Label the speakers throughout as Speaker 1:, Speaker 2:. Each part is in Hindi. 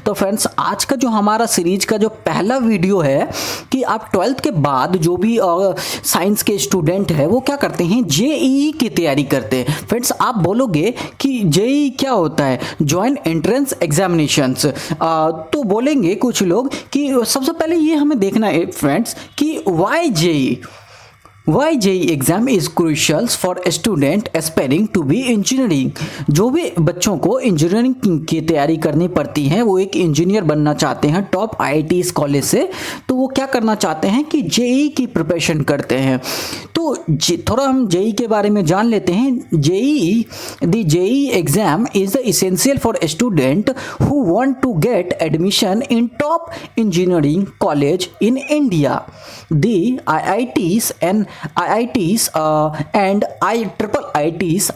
Speaker 1: तो फ्रेंड्स आज का जो हमारा सीरीज का जो पहला वीडियो है कि आप 12th के बाद जो भी साइंस के स्टूडेंट है वो क्या करते हैं, जेईई की तैयारी करते हैं। फ्रेंड्स आप बोलोगे कि जेईई क्या होता है, जॉइंट एंट्रेंस एग्जामिनेशंस, तो बोलेंगे कुछ लोग कि सबसे पहले ये हमें देखना है फ्रेंड्स कि why JEE exam is crucial for student aspiring to be engineering. जो भी बच्चों को इंजीनियरिंग की तैयारी करनी पड़ती है, वो एक इंजीनियर बनना चाहते हैं टॉप आईआईटीज कॉलेज से, तो वो क्या करना चाहते हैं कि जेईई की प्रिपरेशन करते हैं। तो थोड़ा हम जेईई के बारे में जान लेते हैं। JEE exam is the essential for student who want to get admission in top engineering college in India. The IITs and IIITs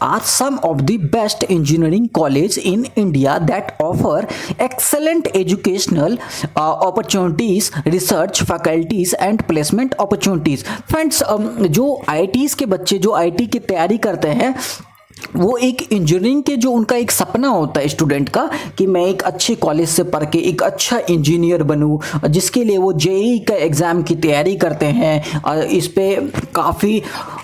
Speaker 1: are some of the best engineering colleges in India that offer excellent educational opportunities, research faculties and placement opportunities. Friends, जो IITs के बच्चे जो IIT की तैयारी करते हैं वो एक इंजीनियरिंग के जो उनका एक सपना होता है स्टूडेंट का कि मैं एक अच्छे कॉलेज से पढ़ के एक अच्छा इंजीनियर बनूं, जिसके लिए वो जेईई का एग्ज़ाम की तैयारी करते हैं। और इस पे काफ़ी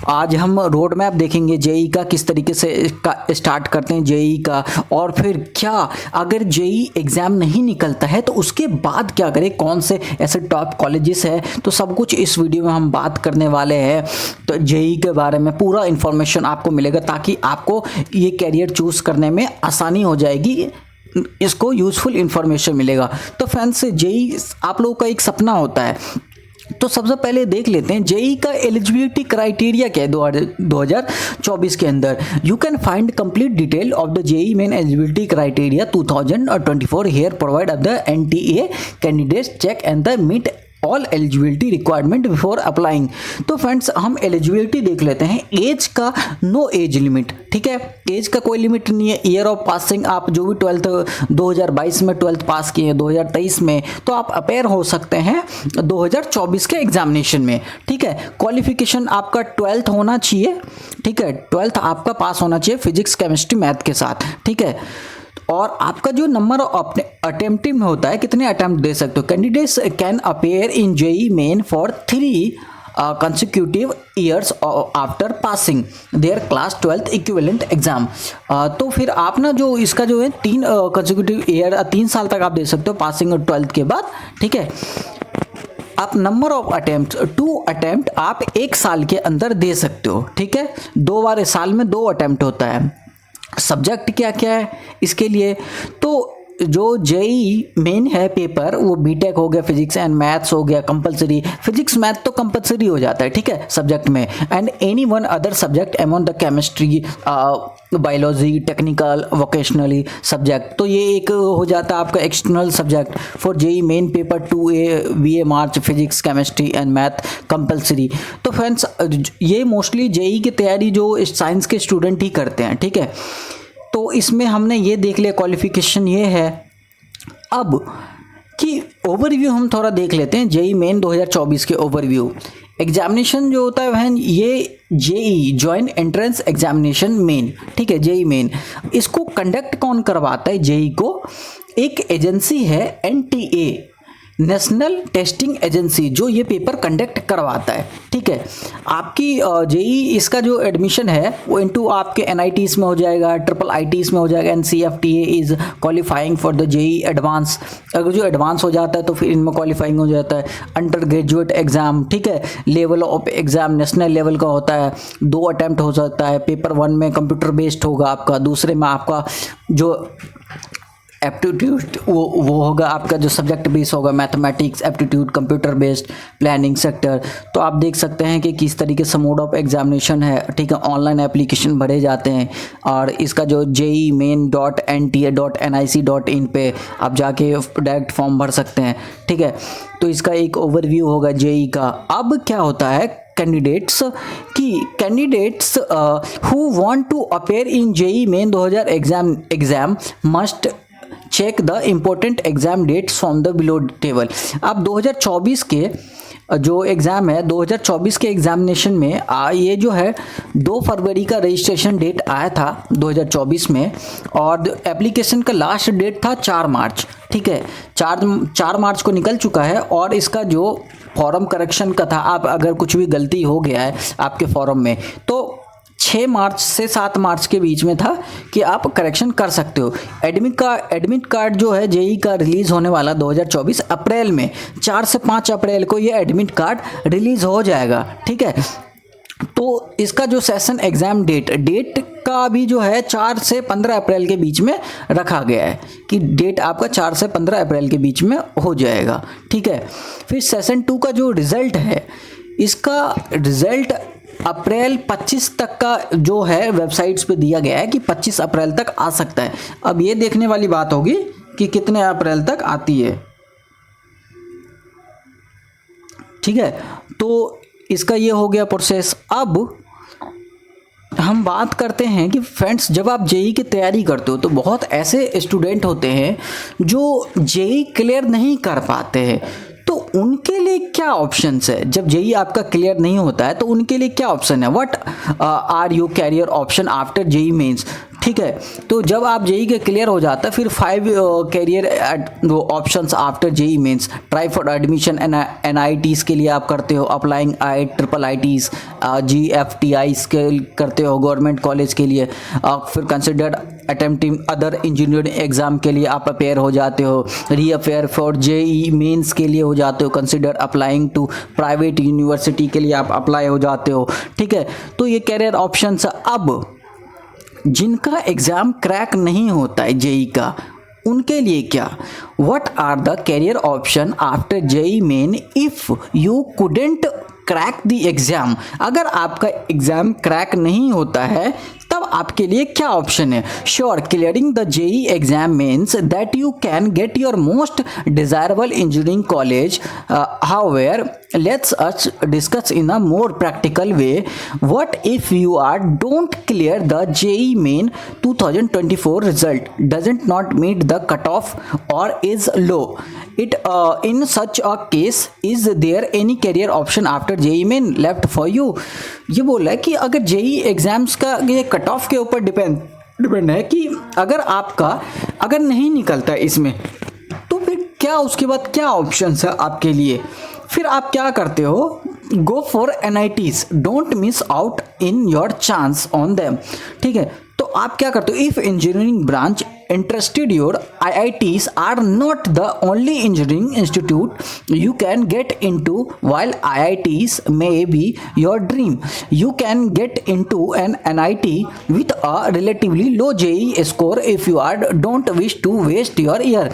Speaker 1: आज हम रोड मैप देखेंगे जेईई का, किस तरीके से स्टार्ट करते हैं जेईई का, और फिर क्या अगर जेईई एग्ज़ाम नहीं निकलता है तो उसके बाद क्या करें, कौन से ऐसे टॉप कॉलेजेस है, तो सब कुछ इस वीडियो में हम बात करने वाले हैं। तो जेईई के बारे में पूरा इन्फॉर्मेशन आपको मिलेगा ताकि आपको ये कैरियर चूज करने में आसानी हो जाएगी, इसको यूजफुल इंफॉर्मेशन मिलेगा। तो फ्रेंड्स जेईई आप लोगों का एक सपना होता है, तो सबसे पहले देख लेते हैं जेईई का एलिजिबिलिटी क्राइटेरिया क्या है 2024 के अंदर। You can find complete detail of the JEE main eligibility criteria 2024 here provide of the NTA candidates check and the meet all eligibility requirement before applying. तो फ्रेंड्स हम एलिजिबिलिटी देख लेते हैं। एज का नो एज लिमिट, ठीक है, एज का कोई लिमिट नहीं है। ईयर ऑफ पासिंग आप जो भी 2022 में 12th पास किए हैं 2023 में, तो आप अपेयर हो सकते हैं 2024 के एग्जामिनेशन में, ठीक है। क्वालिफिकेशन आपका 12th होना चाहिए, ठीक है, 12th आपका पास होना चाहिए फिजिक्स केमिस्ट्री मैथ के साथ, ठीक है। और आपका जो नंबर अपने अटेम्प्ट में होता है, कितने अटेम्प्ट दे सकते हो। Candidates can appear in JEE main for 3 consecutive years after passing their class 12th equivalent exam। तो फिर आप ना जो इसका जो है 3 consecutive year 3 साल तक आप दे सकते हो पासिंग और 12th के बाद, ठीक है। आप नंबर ऑफ अटेम्प्ट 2 अटेम्प्ट आप 1 साल के अंदर दे सकते हो, ठीक है। 2 बार साल में 2 अटेम्प्ट होता है। सब्जेक्ट क्या क्या है इसके लिए, तो जो जेईई मेन है पेपर वो बीटेक हो गया, फिजिक्स एंड मैथ्स हो गया कंपलसरी, फिजिक्स मैथ तो कंपलसरी हो जाता है, ठीक है, सब्जेक्ट में, and any one other subject among the chemistry, biology, technical, vocationally subject. तो ये एक हो जाता है आपका external subject for JEE main paper 2A BA March physics chemistry and math compulsory. तो फ्रेंड्स ये मोस्टली जेईई की तैयारी जो साइंस के स्टूडेंट ही करते हैं, ठीक है। तो इसमें हमने ये देख लिया क्वालिफिकेशन ये है। अब कि ओवरव्यू हम थोड़ा देख लेते हैं जेईई मेन 2024 के ओवरव्यू। एग्जामिनेशन जो होता है वह ये JEE joint entrance examination main, ठीक है, जेईई मेन। इसको कंडक्ट कौन करवाता है जेईई को, एक एजेंसी है एनटीए, नेशनल टेस्टिंग एजेंसी, जो ये पेपर कंडक्ट करवाता है, ठीक है। आपकी जेईई इसका जो एडमिशन है वो इनटू आपके एनआईटीज में हो जाएगा, IIITs में हो जाएगा, NCFTA is qualifying for the JEE advance. अगर जो एडवांस हो जाता है तो फिर इनमें क्वालिफाइंग हो जाता है। अंडर ग्रेजुएट एग्जाम, ठीक है, level of exam national level का होता है, 2 अटेम्प्ट हो सकता है। पेपर 1 में कंप्यूटर बेस्ड होगा आपका, दूसरे में आपका जो एप्टीट्यूड वो होगा आपका जो सब्जेक्ट बेस होगा, mathematics aptitude, computer based, planning sector. तो आप देख सकते हैं कि किस तरीके से मोड ऑफ एग्जामिनेशन है, ठीक है। ऑनलाइन एप्लीकेशन भरे जाते हैं और इसका जो JEE-main.nta.nic.in पे आप जाके डायरेक्ट फॉर्म भर सकते हैं, ठीक है। तो इसका एक ओवरव्यू होगा जेईई का। अब क्या होता है candidates who want to appear in JEE main 2000 exam must check the important exam dates from the below table. अब 2024 के जो एग्ज़ाम है 2024 के एग्जामिनेशन में ये जो है 2 फरवरी का रजिस्ट्रेशन डेट आया था 2024 में, और एप्लीकेशन का लास्ट डेट था 4 मार्च। ठीक है, 4 मार्च को निकल चुका है। और इसका जो फॉर्म करेक्शन का था, आप अगर कुछ भी गलती हो गया है आपके फॉर्म में तो 6 मार्च से 7 मार्च के बीच में था कि आप करेक्शन कर सकते हो। एडमिट कार्ड जो है जेई का रिलीज़ होने वाला 2024 अप्रैल में, 4 से 5 अप्रैल को ये एडमिट कार्ड रिलीज़ हो जाएगा। ठीक है, तो इसका जो सेशन एग्ज़ाम डेट का भी जो है 4 से 15 अप्रैल के बीच में रखा गया है कि डेट आपका 4 से 15 अप्रैल के बीच में हो जाएगा। ठीक है, फिर सेशन 2 का जो रिज़ल्ट है, इसका रिज़ल्ट अप्रैल 25 तक का जो है वेबसाइट्स पे दिया गया है कि 25 अप्रैल तक आ सकता है। अब ये देखने वाली बात होगी कि कितने अप्रैल तक आती है। ठीक है, तो इसका ये हो गया प्रोसेस। अब हम बात करते हैं कि फ्रेंड्स, जब आप जेई की तैयारी करते हो तो बहुत ऐसे स्टूडेंट होते हैं जो जेई क्लियर नहीं कर पाते हैं, तो उनके लिए क्या ऑप्शंस है? जब जेई आपका क्लियर नहीं होता है तो उनके लिए क्या ऑप्शन है? What are your career options after JEE mains? ठीक है, तो जब आप जेई के क्लियर हो जाता है फिर 5 career options after JEE mains. Try for admission NITs के लिए आप करते हो, अप्लाइंग ट्रिपल आईटीज, जीएफटीआईज के करते हो गवर्नमेंट कॉलेज के लिए, फिर considered attempting other engineering exam के लिए आप अपेयर हो जाते हो, रीअपेयर फॉर जेई मेंस के लिए हो जाते हो, consider applying to private university के लिए आप अप्लाई हो जाते हो। ठीक है, तो ये कैरियर ऑप्शंस। अब जिनका एग्ज़ाम क्रैक नहीं होता है जेई का, उनके लिए क्या? What are the career options after JEE main if you couldn't crack the exam? अगर आपका एग्ज़ाम क्रैक नहीं होता है तब आपके लिए क्या ऑप्शन है? Sure, clearing the JEE exam means that you can get your most desirable engineering college. However, let's us discuss in a more practical way. What if you are don't clear the JEE Main 2024 result, doesn't not meet the cutoff or is low? In such a case, is there any career option after JEE Main left for you? ये बोला है कि अगर जेई एग्जाम्स का ये कट ऑफ के ऊपर डिपेंड है कि अगर नहीं निकलता है इसमें तो फिर क्या, उसके बाद क्या ऑप्शंस है आपके लिए? फिर आप क्या करते हो? Go for NITs, don't miss out in your chance on them. ठीक है, तो आप क्या करते हो? If engineering branch interested, your IITs are not the only engineering institute you can get into. While IITs may be your dream, you can get into an NIT with a relatively low JEE score if you are don't wish to waste your year.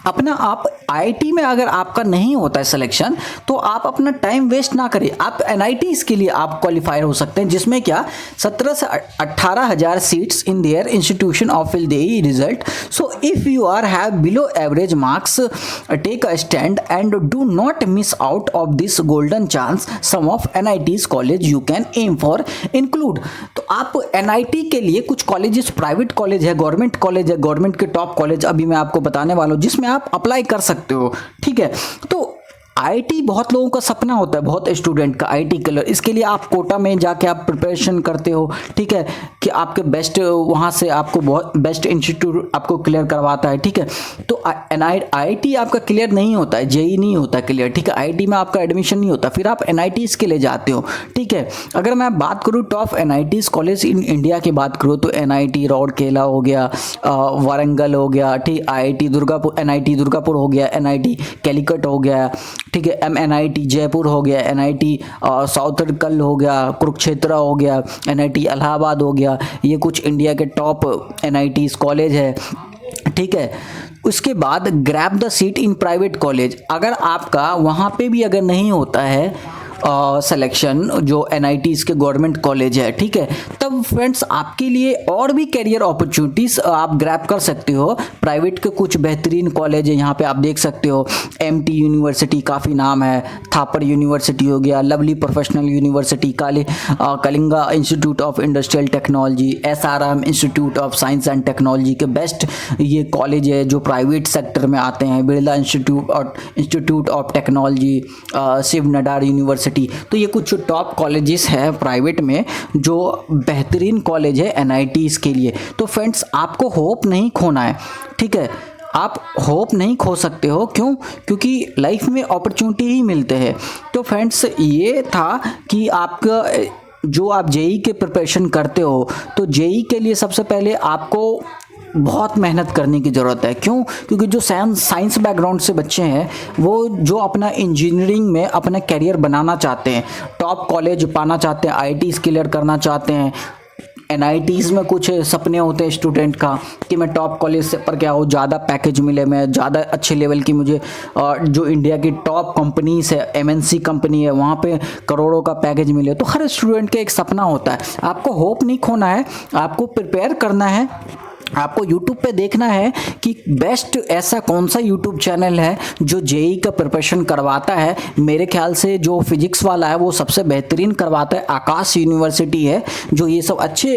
Speaker 1: अपना आप आईआईटी में अगर आपका नहीं होता है सिलेक्शन तो आप अपना टाइम वेस्ट ना करें, आप एनआईटीज के लिए आप क्वालिफायर हो सकते हैं, जिसमें क्या 17 से 18,000 seats in their institution of JEE result. So if you are have below average marks, take a stand and do not miss out of this golden chance. Some of NITs college you can aim for include. तो आप एनआईटी के लिए कुछ कॉलेजेस, प्राइवेट कॉलेज है, गवर्नमेंट कॉलेज है, गवर्नमेंट के टॉप कॉलेज अभी मैं आपको बताने वाला हूँ जिसमें आप अप्लाई कर सकते हो। ठीक है, तो आईटी बहुत लोगों का सपना होता है, बहुत स्टूडेंट का आईटी क्लियर। इसके लिए आप कोटा में जाके आप प्रिपरेशन करते हो। ठीक है, कि आपके बेस्ट वहाँ से आपको बहुत बेस्ट इंस्टीट्यूट आपको क्लियर करवाता है। ठीक है, तो आईटी आपका क्लियर नहीं होता है, जेई नहीं होता क्लियर। ठीक है, आईटी में आपका एडमिशन नहीं होता, फिर आप एनआईटीज के लिए जाते हो। ठीक है, अगर मैं बात करूँ top NITs college in India की बात करूँ तो एनआईटी राउरकेला हो गया, वारंगल हो गया, ठीक, आईआईटी दुर्गापुर, एनआईटी दुर्गापुर हो गया, एनआईटी कैलिकट हो गया, ठीक है, एनआईटी जयपुर हो गया, एनआईटी साउथर्कल हो गया, कुरुक्षेत्र हो गया, एनआईटी इलाहाबाद हो गया। ये कुछ इंडिया के टॉप एनआईटीज कॉलेज है। ठीक है, उसके बाद grab the seat in private college. अगर आपका वहाँ पे भी अगर नहीं होता है सिलेक्शन जो एनआईटीज़ के गवर्नमेंट कॉलेज है, ठीक है, तब फ्रेंड्स आपके लिए और भी करियर अपॉर्चुनिटीज़ आप ग्रैब कर सकते हो। प्राइवेट के कुछ बेहतरीन कॉलेज है यहाँ पे आप देख सकते हो। MT यूनिवर्सिटी काफ़ी नाम है, थापर यूनिवर्सिटी हो गया, Lovely Professional University, Kalinga Institute of Industrial Technology, SRM Institute of Science and Technology के बेस्ट ये कॉलेज है जो प्राइवेट सेक्टर में आते हैं। Birla Institute of Technology, Shiv Nadar University. तो ये कुछ टॉप कॉलेजेस हैं प्राइवेट में जो बेहतरीन कॉलेज है NITs के लिए। तो फ्रेंड्स आपको होप नहीं खोना है, ठीक है। आप होप नहीं खो सकते हो, क्यों? क्योंकि लाइफ में अपॉर्चुनिटी ही मिलते हैं। तो फ्रेंड्स ये था कि आपका जो आप JEE के प्रिपरेशन करते हो, तो JEE के लिए सबसे पहले आपको बहुत मेहनत करने की ज़रूरत है। क्यों? क्योंकि जो साइंस बैकग्राउंड से बच्चे हैं वो जो अपना इंजीनियरिंग में अपना करियर बनाना चाहते हैं, टॉप कॉलेज पाना चाहते हैं, IITs क्लियर करना चाहते हैं, NITs में कुछ सपने होते हैं स्टूडेंट का कि मैं टॉप कॉलेज से पर क्या हो, ज़्यादा पैकेज मिले, मैं ज़्यादा अच्छे लेवल की मुझे जो इंडिया की टॉप कंपनीज है, MNC कंपनी है, वहाँ पे करोड़ों का पैकेज मिले। तो हर स्टूडेंट का एक सपना होता है। आपको होप नहीं खोना है, आपको प्रिपेयर करना है। आपको YouTube पे देखना है कि बेस्ट ऐसा कौन सा YouTube चैनल है जो JEE का प्रिपरेशन करवाता है। मेरे ख्याल से जो फिजिक्स वाला है वो सबसे बेहतरीन करवाता है। आकाश यूनिवर्सिटी है जो ये सब अच्छे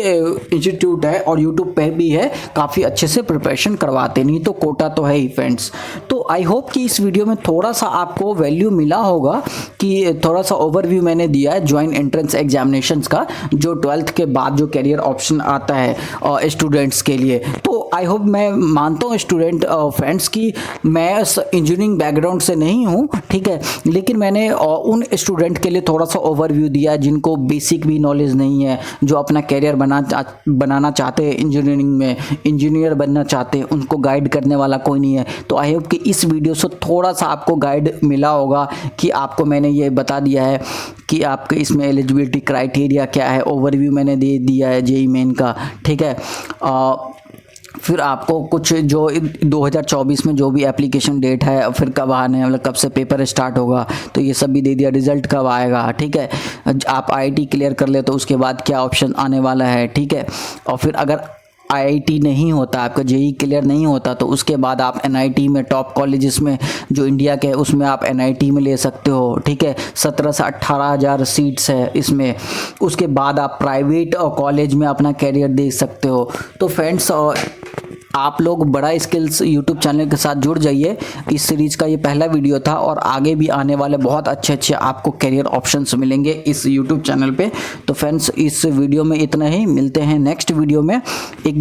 Speaker 1: इंस्टीट्यूट है और YouTube पे भी है, काफ़ी अच्छे से प्रिपरेशन करवाते। नहीं तो कोटा तो है ही फ्रेंड्स। तो आई होप कि इस वीडियो में थोड़ा सा आपको वैल्यू मिला होगा कि थोड़ा सा ओवरव्यू मैंने दिया है ज्वाइंट एंट्रेंस एग्जामिनेशंस का, जो 12th के बाद जो करियर ऑप्शन आता है स्टूडेंट्स के लिए। तो आई होप, मैं मानता हूँ स्टूडेंट फ्रेंड्स की मैं इंजीनियरिंग बैकग्राउंड से नहीं हूँ, ठीक है, लेकिन मैंने उन स्टूडेंट के लिए थोड़ा सा ओवरव्यू दिया जिनको बेसिक भी नॉलेज नहीं है, जो अपना करियर बनाना चाहते हैं इंजीनियरिंग में, इंजीनियर बनना चाहते हैं, उनको गाइड करने वाला कोई नहीं है। तो आई होप कि इस वीडियो से थोड़ा सा आपको गाइड मिला होगा कि आपको मैंने ये बता दिया है कि आपके इसमें एलिजिबिलिटी क्राइटेरिया क्या है, ओवरव्यू मैंने दे दिया है JEE मेन का, ठीक है। फिर आपको कुछ जो 2024 में जो भी एप्लीकेशन डेट है, फिर कब आने है, मतलब कब से पेपर स्टार्ट होगा, तो ये सब भी दे दिया, रिजल्ट कब आएगा, ठीक है। आप IIT क्लियर कर ले तो उसके बाद क्या ऑप्शन आने वाला है, ठीक है। और फिर अगर IIT नहीं होता, आपका JEE क्लियर नहीं होता, तो उसके बाद आप NIT में, टॉप कॉलेजेस में जो इंडिया के है उसमें आप NIT में ले सकते हो, ठीक है। 17 से 18 हज़ार सीट्स है इसमें। उसके बाद आप प्राइवेट कॉलेज में अपना करियर देख सकते हो। तो फ्रेंड्स आप लोग बड़ा स्किल्स YouTube चैनल के साथ जुड़ जाइए। इस सीरीज़ का ये पहला वीडियो था और आगे भी आने वाले बहुत अच्छे आपको करियर ऑप्शंस मिलेंगे इस YouTube चैनल पे। तो फ्रेंड्स इस वीडियो में इतना ही, मिलते हैं नेक्स्ट वीडियो में एक